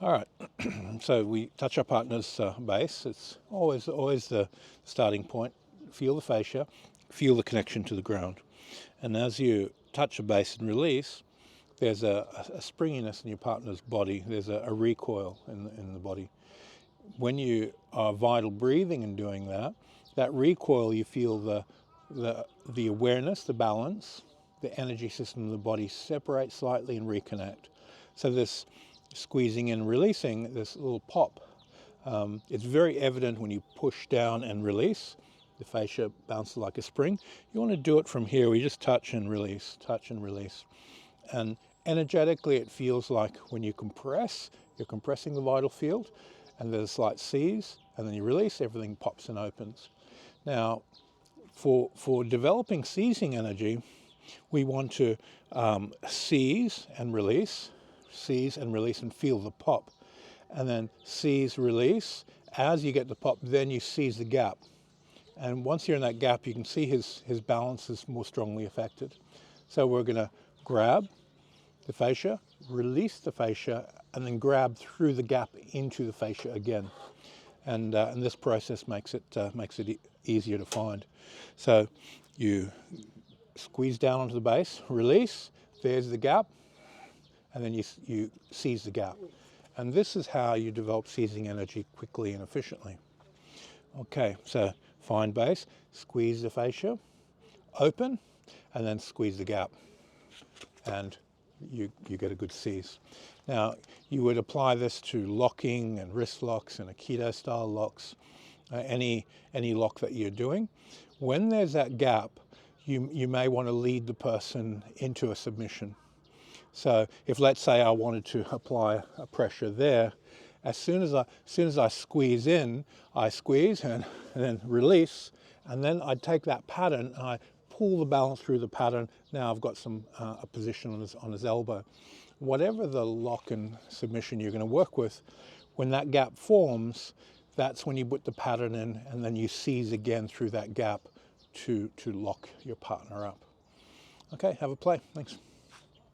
All right, so we touch our partner's base. It's always the starting point. Feel the fascia, feel the connection to the ground. And as you touch a base and release, there's a springiness in your partner's body. There's a recoil in the body. When you are vital breathing and doing that, that recoil, you feel the awareness, the balance, the energy system of the body separate slightly and reconnect. So this squeezing and releasing, this little pop, it's very evident when you push down and release. The fascia bounces like a spring. You want to do it from here. We just touch and release, touch and release. And energetically, it feels like when you compress, you're compressing the vital field, and there's a slight seize, and then you release, everything pops and opens. Now, for developing seizing energy, we want to seize and release, and feel the pop. And then seize, release. As you get the pop, then you seize the gap. And once you're in that gap, you can see his balance is more strongly affected. So we're going to grab the fascia, release the fascia, and then grab through the gap into the fascia again. And this process makes it easier to find. So you squeeze down onto the base, release, there's the gap, and then you seize the gap. And this is how you develop seizing energy quickly and efficiently. Okay, so find base, squeeze the fascia, open, and then squeeze the gap. And you get a good seize. Now, you would apply this to locking and wrist locks and Aikido style locks, any lock that you're doing. When there's that gap, you may want to lead the person into a submission. So if, let's say, I wanted to apply a pressure there, as soon as I squeeze in, I squeeze and then release, and then I take that pattern and I pull the balance through the pattern. Now I've got a position on his elbow. Whatever the lock and submission you're going to work with, when that gap forms, that's when you put the pattern in, and then you seize again through that gap to lock your partner up. Okay, have a play. Thanks.